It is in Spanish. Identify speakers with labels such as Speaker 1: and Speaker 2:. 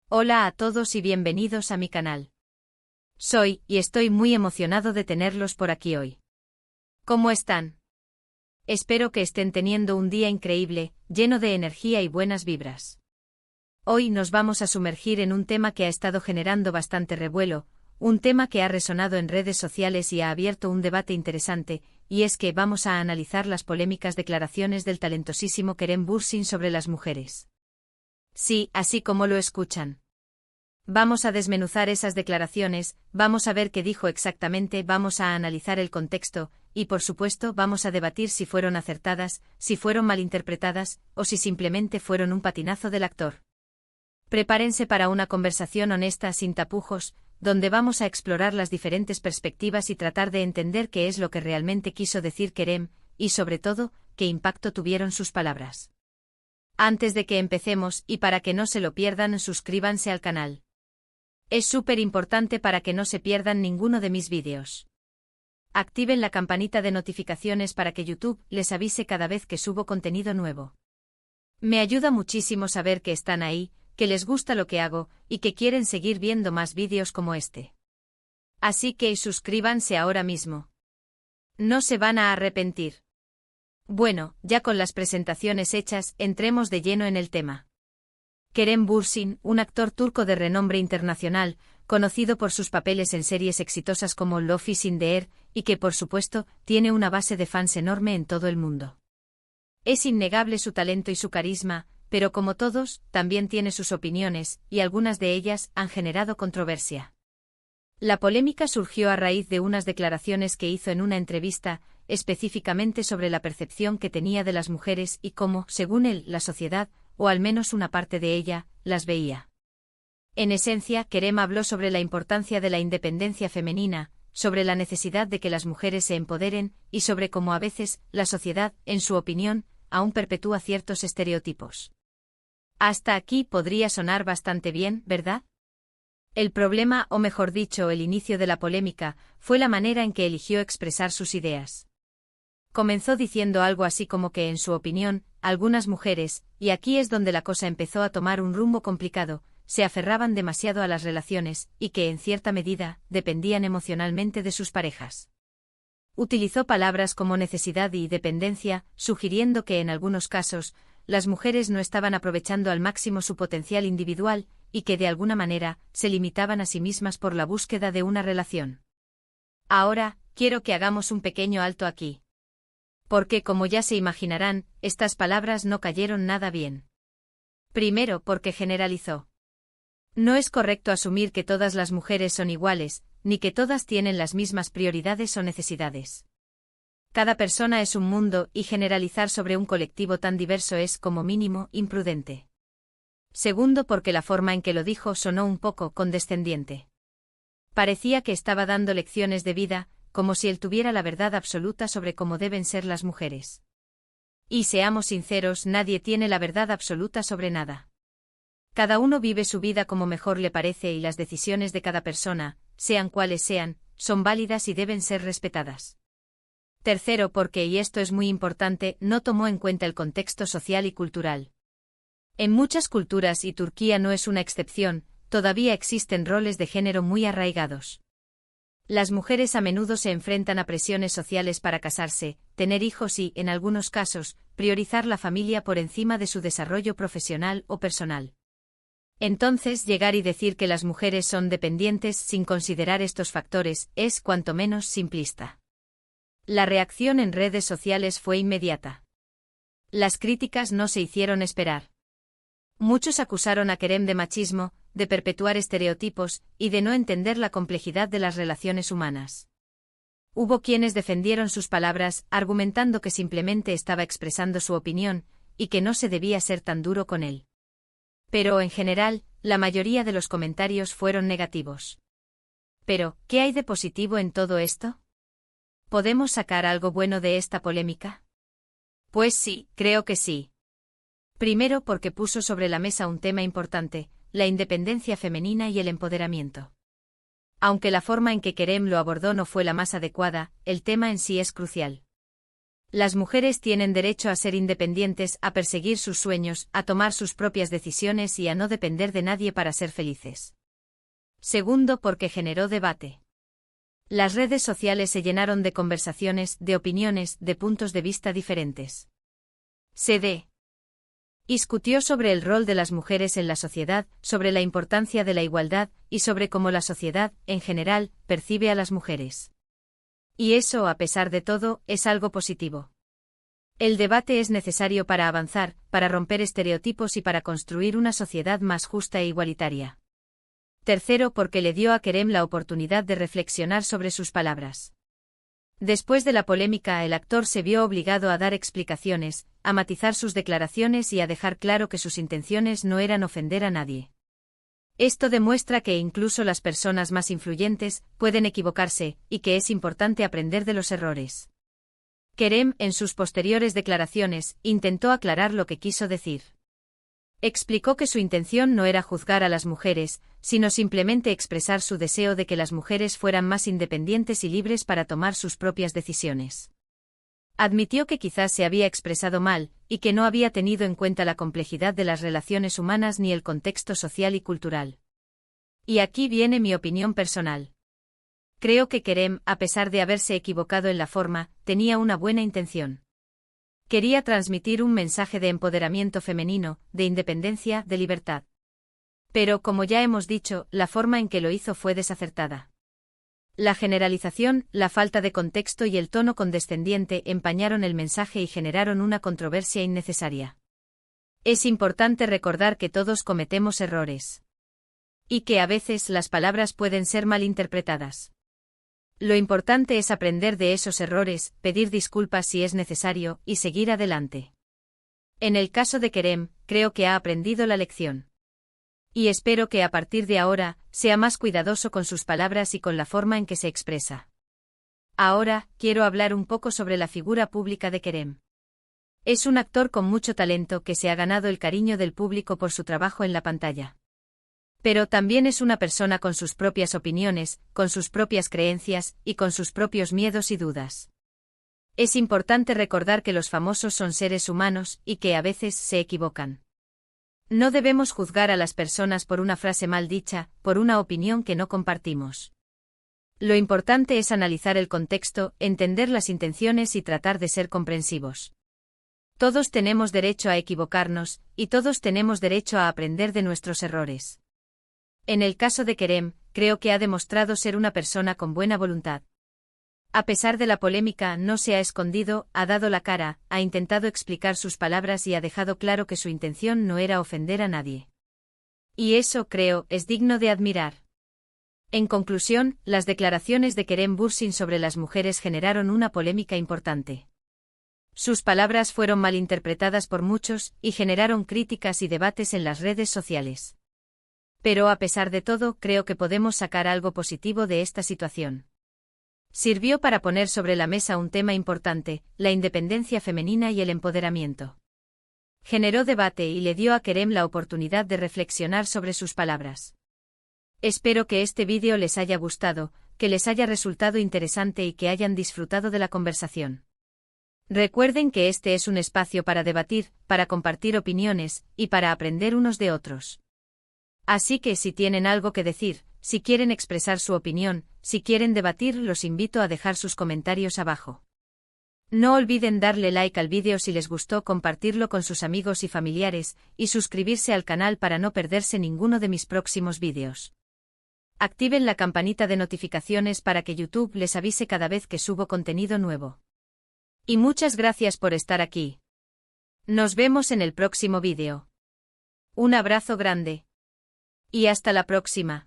Speaker 1: Hola a todos y bienvenidos a mi canal. Soy, y estoy muy emocionado de tenerlos por aquí hoy. ¿Cómo están? Espero que estén teniendo un día increíble, lleno de energía y buenas vibras. Hoy nos vamos a sumergir en un tema que ha estado generando bastante revuelo, un tema que ha resonado en redes sociales y ha abierto un debate interesante, y es que vamos a analizar las polémicas declaraciones del talentosísimo Kerem Bürsin sobre las mujeres. Sí, así como lo escuchan. Vamos a desmenuzar esas declaraciones, vamos a ver qué dijo exactamente, vamos a analizar el contexto, y por supuesto vamos a debatir si fueron acertadas, si fueron malinterpretadas, o si simplemente fueron un patinazo del actor. Prepárense para una conversación honesta sin tapujos, donde vamos a explorar las diferentes perspectivas y tratar de entender qué es lo que realmente quiso decir Kerem, y sobre todo, qué impacto tuvieron sus palabras. Antes de que empecemos, y para que no se lo pierdan, suscríbanse al canal. Es súper importante para que no se pierdan ninguno de mis vídeos. Activen la campanita de notificaciones para que YouTube les avise cada vez que subo contenido nuevo. Me ayuda muchísimo saber que están ahí, que les gusta lo que hago, y que quieren seguir viendo más vídeos como este. Así que suscríbanse ahora mismo. No se van a arrepentir. Bueno, ya con las presentaciones hechas, entremos de lleno en el tema. Kerem Bürsin, un actor turco de renombre internacional, conocido por sus papeles en series exitosas como Love is in the Air, y que por supuesto, tiene una base de fans enorme en todo el mundo. Es innegable su talento y su carisma, pero como todos, también tiene sus opiniones, y algunas de ellas han generado controversia. La polémica surgió a raíz de unas declaraciones que hizo en una entrevista, específicamente sobre la percepción que tenía de las mujeres y cómo, según él, la sociedad, o al menos una parte de ella, las veía. En esencia, Kerem habló sobre la importancia de la independencia femenina, sobre la necesidad de que las mujeres se empoderen, y sobre cómo a veces, la sociedad, en su opinión, aún perpetúa ciertos estereotipos. Hasta aquí podría sonar bastante bien, ¿verdad? El problema, o mejor dicho, el inicio de la polémica, fue la manera en que eligió expresar sus ideas. Comenzó diciendo algo así como que, en su opinión, algunas mujeres, y aquí es donde la cosa empezó a tomar un rumbo complicado, se aferraban demasiado a las relaciones, y que, en cierta medida, dependían emocionalmente de sus parejas. Utilizó palabras como necesidad y dependencia, sugiriendo que en algunos casos, las mujeres no estaban aprovechando al máximo su potencial individual, y que de alguna manera, se limitaban a sí mismas por la búsqueda de una relación. Ahora, quiero que hagamos un pequeño alto aquí. Porque, como ya se imaginarán, estas palabras no cayeron nada bien. Primero, porque generalizó. No es correcto asumir que todas las mujeres son iguales, ni que todas tienen las mismas prioridades o necesidades. Cada persona es un mundo, y generalizar sobre un colectivo tan diverso es, como mínimo, imprudente. Segundo, porque la forma en que lo dijo sonó un poco condescendiente. Parecía que estaba dando lecciones de vida, como si él tuviera la verdad absoluta sobre cómo deben ser las mujeres. Y seamos sinceros, nadie tiene la verdad absoluta sobre nada. Cada uno vive su vida como mejor le parece y las decisiones de cada persona, sean cuales sean, son válidas y deben ser respetadas. Tercero, porque, y esto es muy importante, no tomó en cuenta el contexto social y cultural. En muchas culturas, y Turquía no es una excepción, todavía existen roles de género muy arraigados. Las mujeres a menudo se enfrentan a presiones sociales para casarse, tener hijos y, en algunos casos, priorizar la familia por encima de su desarrollo profesional o personal. Entonces, llegar y decir que las mujeres son dependientes sin considerar estos factores es, cuanto menos, simplista. La reacción en redes sociales fue inmediata. Las críticas no se hicieron esperar. Muchos acusaron a Kerem de machismo, de perpetuar estereotipos, y de no entender la complejidad de las relaciones humanas. Hubo quienes defendieron sus palabras, argumentando que simplemente estaba expresando su opinión, y que no se debía ser tan duro con él. Pero, en general, la mayoría de los comentarios fueron negativos. Pero, ¿qué hay de positivo en todo esto? ¿Podemos sacar algo bueno de esta polémica? Pues sí, creo que sí. Primero, porque puso sobre la mesa un tema importante, la independencia femenina y el empoderamiento. Aunque la forma en que Kerem lo abordó no fue la más adecuada, el tema en sí es crucial. Las mujeres tienen derecho a ser independientes, a perseguir sus sueños, a tomar sus propias decisiones y a no depender de nadie para ser felices. Segundo, porque generó debate. Las redes sociales se llenaron de conversaciones, de opiniones, de puntos de vista diferentes. Se discutió sobre el rol de las mujeres en la sociedad, sobre la importancia de la igualdad y sobre cómo la sociedad, en general, percibe a las mujeres. Y eso, a pesar de todo, es algo positivo. El debate es necesario para avanzar, para romper estereotipos y para construir una sociedad más justa e igualitaria. Tercero, porque le dio a Kerem la oportunidad de reflexionar sobre sus palabras. Después de la polémica, el actor se vio obligado a dar explicaciones, a matizar sus declaraciones y a dejar claro que sus intenciones no eran ofender a nadie. Esto demuestra que incluso las personas más influyentes pueden equivocarse, y que es importante aprender de los errores. Kerem, en sus posteriores declaraciones, intentó aclarar lo que quiso decir. Explicó que su intención no era juzgar a las mujeres, sino simplemente expresar su deseo de que las mujeres fueran más independientes y libres para tomar sus propias decisiones. Admitió que quizás se había expresado mal, y que no había tenido en cuenta la complejidad de las relaciones humanas ni el contexto social y cultural. Y aquí viene mi opinión personal. Creo que Kerem, a pesar de haberse equivocado en la forma, tenía una buena intención. Quería transmitir un mensaje de empoderamiento femenino, de independencia, de libertad. Pero, como ya hemos dicho, la forma en que lo hizo fue desacertada. La generalización, la falta de contexto y el tono condescendiente empañaron el mensaje y generaron una controversia innecesaria. Es importante recordar que todos cometemos errores. Y que a veces las palabras pueden ser malinterpretadas. Lo importante es aprender de esos errores, pedir disculpas si es necesario, y seguir adelante. En el caso de Kerem, creo que ha aprendido la lección. Y espero que a partir de ahora, sea más cuidadoso con sus palabras y con la forma en que se expresa. Ahora, quiero hablar un poco sobre la figura pública de Kerem. Es un actor con mucho talento que se ha ganado el cariño del público por su trabajo en la pantalla. Pero también es una persona con sus propias opiniones, con sus propias creencias, y con sus propios miedos y dudas. Es importante recordar que los famosos son seres humanos, y que a veces se equivocan. No debemos juzgar a las personas por una frase mal dicha, por una opinión que no compartimos. Lo importante es analizar el contexto, entender las intenciones y tratar de ser comprensivos. Todos tenemos derecho a equivocarnos, y todos tenemos derecho a aprender de nuestros errores. En el caso de Kerem, creo que ha demostrado ser una persona con buena voluntad. A pesar de la polémica, no se ha escondido, ha dado la cara, ha intentado explicar sus palabras y ha dejado claro que su intención no era ofender a nadie. Y eso, creo, es digno de admirar. En conclusión, las declaraciones de Kerem Bürsin sobre las mujeres generaron una polémica importante. Sus palabras fueron malinterpretadas por muchos, y generaron críticas y debates en las redes sociales. Pero a pesar de todo, creo que podemos sacar algo positivo de esta situación. Sirvió para poner sobre la mesa un tema importante, la independencia femenina y el empoderamiento. Generó debate y le dio a Kerem la oportunidad de reflexionar sobre sus palabras. Espero que este vídeo les haya gustado, que les haya resultado interesante y que hayan disfrutado de la conversación. Recuerden que este es un espacio para debatir, para compartir opiniones, y para aprender unos de otros. Así que si tienen algo que decir, si quieren expresar su opinión, si quieren debatir, los invito a dejar sus comentarios abajo. No olviden darle like al vídeo si les gustó, compartirlo con sus amigos y familiares, y suscribirse al canal para no perderse ninguno de mis próximos vídeos. Activen la campanita de notificaciones para que YouTube les avise cada vez que subo contenido nuevo. Y muchas gracias por estar aquí. Nos vemos en el próximo vídeo. Un abrazo grande. Y hasta la próxima.